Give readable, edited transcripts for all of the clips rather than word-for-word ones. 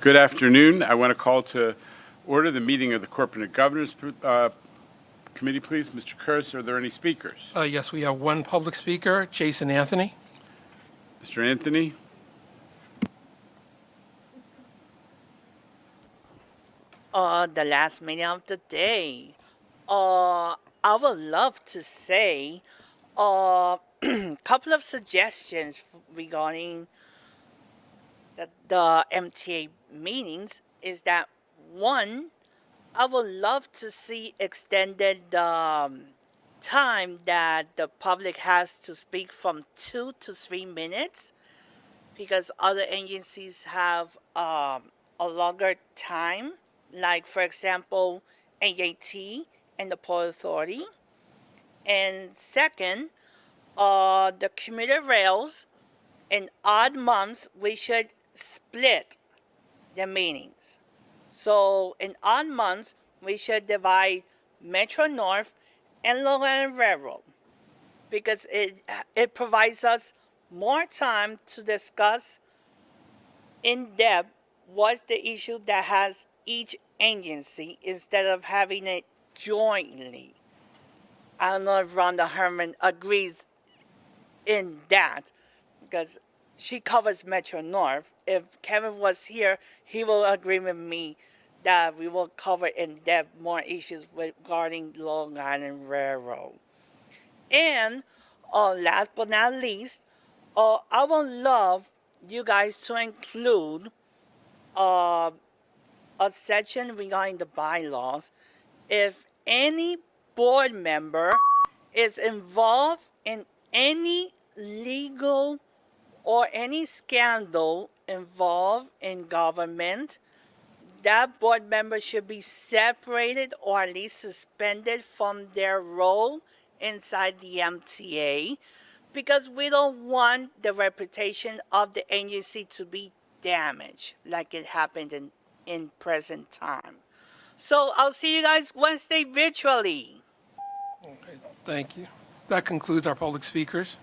Good afternoon. I want to call to order the meeting of the Corporate Governance Committee, please. Mr. Kurz, are there any speakers? Yes, we have one public speaker, Jason Anthony. Mr. Anthony? The last meeting of the day. I would love to say couple of suggestions regarding the MTA meetings is that one, I would love to see extended time that the public has to speak from 2 to 3 minutes, because other agencies have a longer time, like for example MTA and the Port Authority. And second, the commuter rails, in odd months we should split the meetings. So in odd months we should divide Metro North and Long Island Railroad, because it provides us more time to discuss in depth what's the issue that has each agency instead of having it jointly. I don't know if Rhonda Herman agrees in that, because she covers Metro North. If Kevin was here, he will agree with me that we will cover in depth more issues regarding Long Island Railroad. And last but not least, I would love you guys to include a section regarding the bylaws. If any board member is involved in any legal or any scandal involved in government, that board member should be separated or at least suspended from their role inside the MTA, because we don't want the reputation of the agency to be damaged like it happened in present time. So I'll see you guys Wednesday virtually. Okay, thank you. That concludes our public speakers.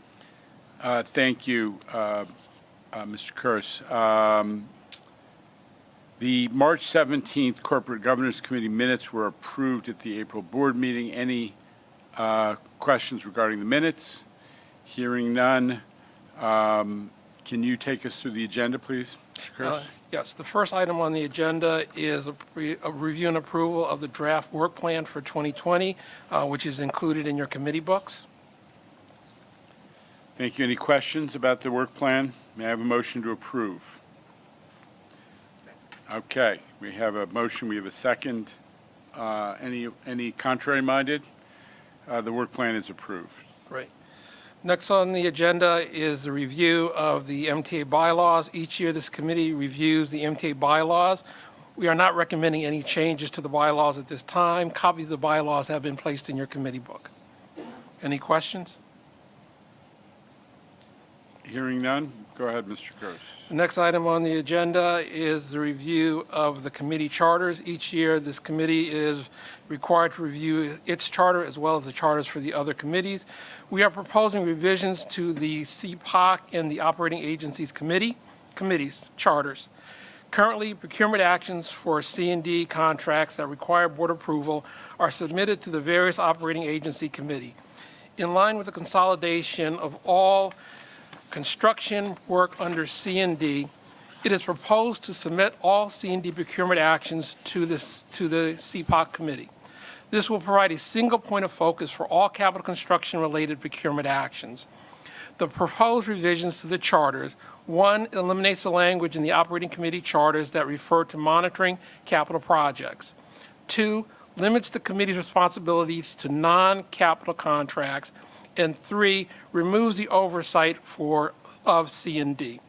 Thank you, Mr. Kurz. The March 17th Corporate Governance Committee minutes were approved at the April board meeting. Any questions regarding the minutes? Hearing none. Can you take us through the agenda, please, Mr. Kurz? Yes, the first item on the agenda is a review and approval of the draft work plan for 2020, which is included in your committee books. Thank you. Any questions about the work plan? May I have a motion to approve? Okay, we have a motion, we have a second. Any contrary minded? The work plan is approved. Great. Next on the agenda is the review of the MTA bylaws. Each year, this committee reviews the MTA bylaws. We are not recommending any changes to the bylaws at this time. Copies of the bylaws have been placed in your committee book. Any questions? Hearing none, go ahead, Mr. Kurz. The next item on the agenda is the review of the committee charters. Each year, this committee is required to review its charter as well as the charters for the other committees. We are proposing revisions to the CPOC and the operating agencies committees charters. Currently, procurement actions for C&D contracts that require board approval are submitted to the various operating agency committee. In line with the consolidation of all construction work under C&D, it is proposed to submit all C&D procurement actions to the CPOC committee. This will provide a single point of focus for all capital construction related procurement actions. The proposed revisions to the charters: 1, eliminates the language in the operating committee charters that refer to monitoring capital projects. 2, limits the committee's responsibilities to non-capital contracts. And 3, removes the oversight of C&D.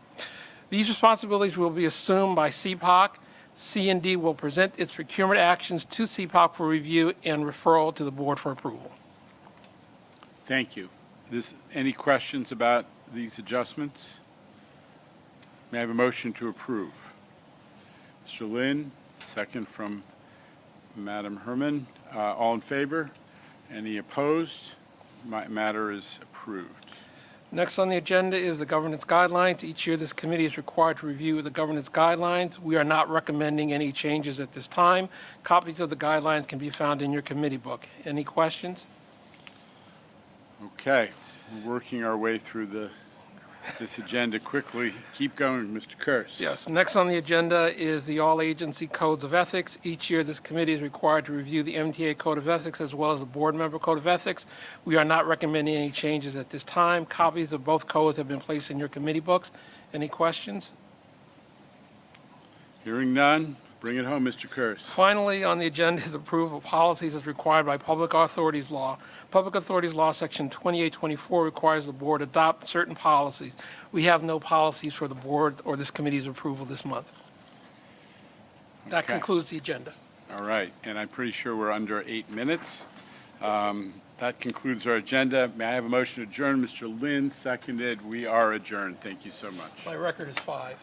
These responsibilities will be assumed by CPOC. C&D will present its procurement actions to CPOC for review and referral to the board for approval. Thank you. Any questions about these adjustments? May I have a motion to approve? Mr. Lynn, second from Madam Herman. All in favor? Any opposed? Matter is approved. Next on the agenda is the governance guidelines. Each year, this committee is required to review the governance guidelines. We are not recommending any changes at this time. Copies of the guidelines can be found in your committee book. Any questions? Okay, we're working our way through this agenda quickly. Keep going, Mr. Kurz. Yes. Next on the agenda is the all-agency codes of ethics. Each year, this committee is required to review the MTA Code of Ethics as well as the board member Code of Ethics. We are not recommending any changes at this time. Copies of both codes have been placed in your committee books. Any questions? Hearing none, bring it home, Mr. Kurz. Finally, on the agenda is approval of policies as required by Public Authorities Law. Public Authorities Law, Section 2824, requires the board adopt certain policies. We have no policies for the board or this committee's approval this month. That Okay. concludes the agenda. All right, and I'm pretty sure we're under 8 minutes. That concludes our agenda. May I have a motion to adjourn? Mr. Lynn, seconded. We are adjourned. Thank you so much. My record is 5.